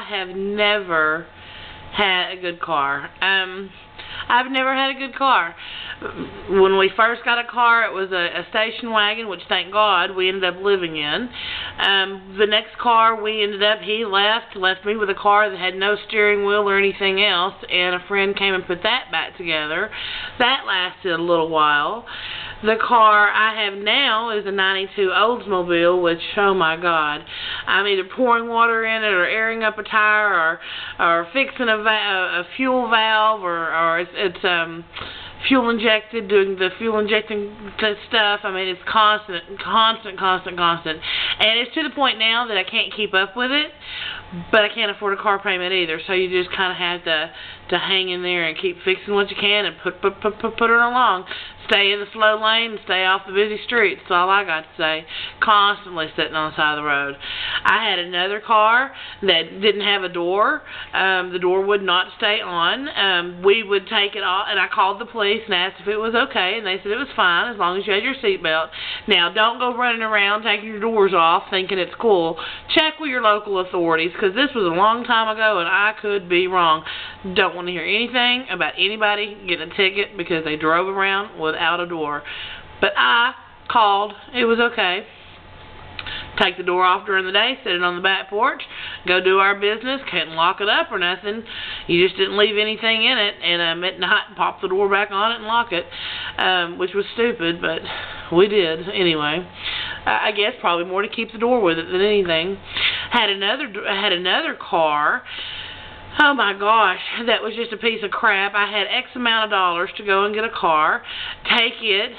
have never had a good car. I've never had a good car. When we first got a car, it was a station wagon, which thank God we ended up living in. The next car he left me with a car that had no steering wheel or anything else, and a friend came and put that back together. That lasted a little while. The car I have now is a 92 Oldsmobile, which, oh my God, I'm either pouring water in it or airing up a tire or fixing a fuel valve or it's fuel injected, doing the fuel injecting stuff. I mean, it's constant. And it's to the point now that I can't keep up with it, but I can't afford a car payment either. So you just kind of have to hang in there and keep fixing what you can and put it along. Stay in the slow lane and stay off the busy streets. That's all I got to say. Constantly sitting on the side of the road. I had another car that didn't have a door. The door would not stay on. We would take it off, and I called the police and asked if it was okay, and they said it was fine as long as you had your seatbelt. Now, don't go running around taking your doors off thinking it's cool. Check with your local authorities, because this was a long time ago, and I could be wrong. Don't want to hear anything about anybody getting a ticket because they drove around without a door. But I called. It was okay. Take the door off during the day, sit it on the back porch, go do our business, couldn't lock it up or nothing. You just didn't leave anything in it, and at night pop the door back on it and lock it, which was stupid, but we did anyway. I guess probably more to keep the door with it than anything. Had another car. Oh my gosh, that was just a piece of crap. I had X amount of dollars to go and get a car, take it,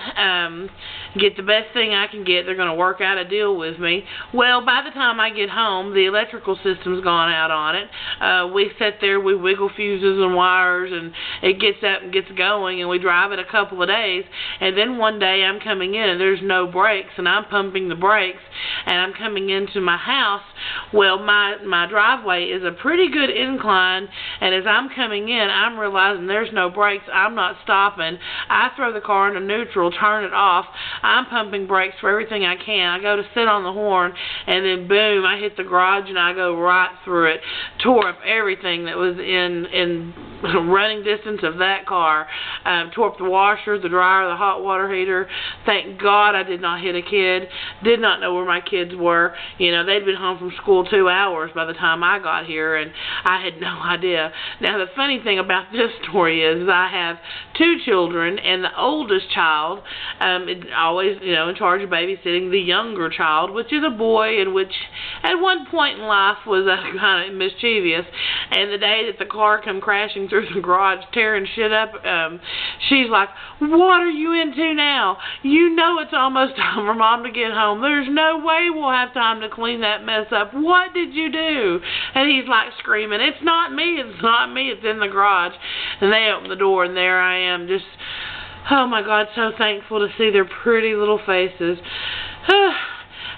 get the best thing I can get. They're going to work out a deal with me. Well, by the time I get home, the electrical system's gone out on it. We sit there, we wiggle fuses and wires, and it gets up and gets going, and we drive it a couple of days, and then one day I'm coming in and there's no brakes, and I'm pumping the brakes, and I'm coming into my house. Well, my driveway is a pretty good incline, and as I'm coming in, I'm realizing there's no brakes. I'm not stopping. I throw the car into neutral, turn it off. I'm pumping brakes for everything I can. I go to sit on the horn, and then boom, I hit the garage, and I go right through it. Tore up everything that was in running distance of that car. Tore up the washer, the dryer, the hot water heater. Thank God I did not hit a kid. Did not know where my kids were. You know, they'd been home from school 2 hours by the time I got here, and I had no idea. Now, the funny thing about this story is I have 2 children, and the oldest child is always, you know, in charge of babysitting the younger child, which is a boy, and which at one point in life was kind of mischievous. And the day that the car come crashing through the garage, tearing shit up, she's like, "What are you into now? You know it's almost time for Mom to get home. There's no way we'll have time to clean that mess up. What did you do?" And he's like screaming, "It's not me, it's not me, it's in the garage." And they open the door, and there I am, just, oh my God, so thankful to see their pretty little faces.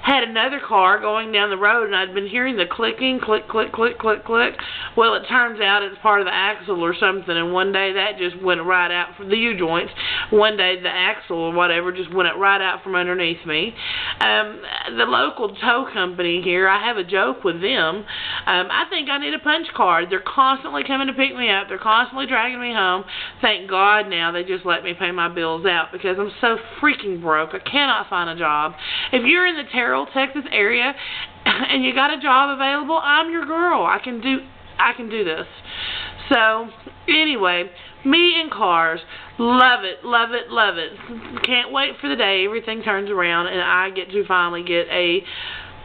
Had another car going down the road, and I'd been hearing the clicking, click, click, click, click, click. Well, it turns out it's part of the axle or something, and one day that just went right out from the U-joints. One day the axle or whatever just went right out from underneath me. The local tow company here, I have a joke with them. I think I need a punch card. They're constantly coming to pick me up. They're constantly dragging me home. Thank God now they just let me pay my bills out because I'm so freaking broke. I cannot find a job. If you're in the Terrell, Texas area and you got a job available, I'm your girl. I can do this. So, anyway, me and cars, love it, love it, love it. Can't wait for the day everything turns around and I get to finally get a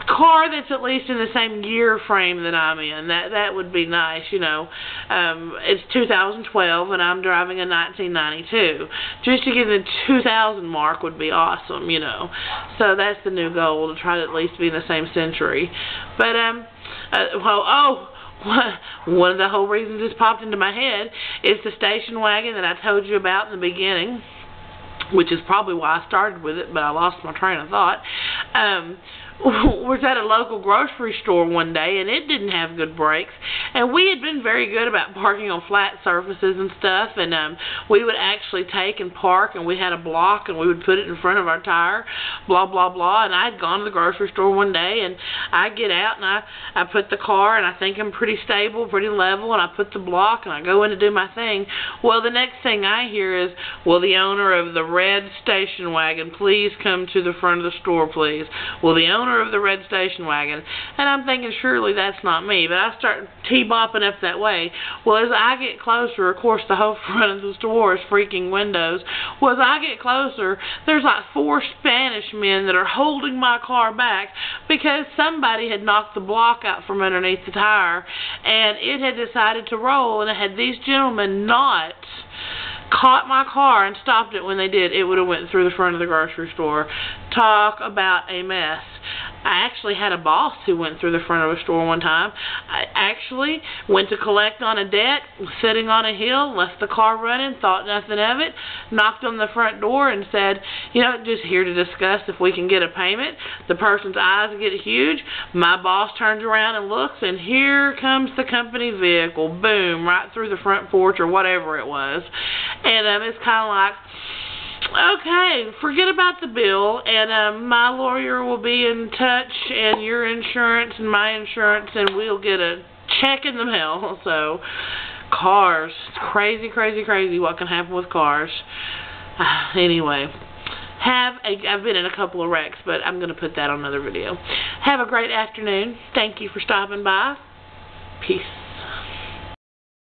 car that's at least in the same gear frame that I'm in. That would be nice, you know. It's 2012 and I'm driving a 1992. Just to get the 2000 mark would be awesome, you know. So that's the new goal, to try to at least be in the same century. But one of the whole reasons this popped into my head is the station wagon that I told you about in the beginning, which is probably why I started with it, but I lost my train of thought. Was at a local grocery store one day, and it didn't have good brakes, And we had been very good about parking on flat surfaces and stuff, and we would actually take and park, and we had a block, and we would put it in front of our tire, blah, blah, blah. And I'd gone to the grocery store one day, and I get out, and I put the car, and I think I'm pretty stable, pretty level, and I put the block, and I go in to do my thing. Well, the next thing I hear is, will the owner of the red station wagon please come to the front of the store, please? Will the owner of the red station wagon? And I'm thinking, surely that's not me, but I start T-bopping up that way. Well, as I get closer, of course, the whole front of the store is freaking windows. Well, as I get closer, there's like 4 Spanish men that are holding my car back because somebody had knocked the block out from underneath the tire, and it had decided to roll, and it had these gentlemen not caught my car and stopped it when they did, it would have went through the front of the grocery store. Talk about a mess. I actually had a boss who went through the front of a store one time. I actually went to collect on a debt, was sitting on a hill, left the car running, thought nothing of it, knocked on the front door and said, you know, just here to discuss if we can get a payment. The person's eyes get huge. My boss turns around and looks, and here comes the company vehicle. Boom, right through the front porch or whatever it was. And it's kind of like, okay, forget about the bill, and my lawyer will be in touch, and your insurance and my insurance, and we'll get a check in the mail. So, cars. It's crazy, crazy, crazy what can happen with cars. Anyway, I've been in a couple of wrecks, but I'm going to put that on another video. Have a great afternoon. Thank you for stopping by. Peace.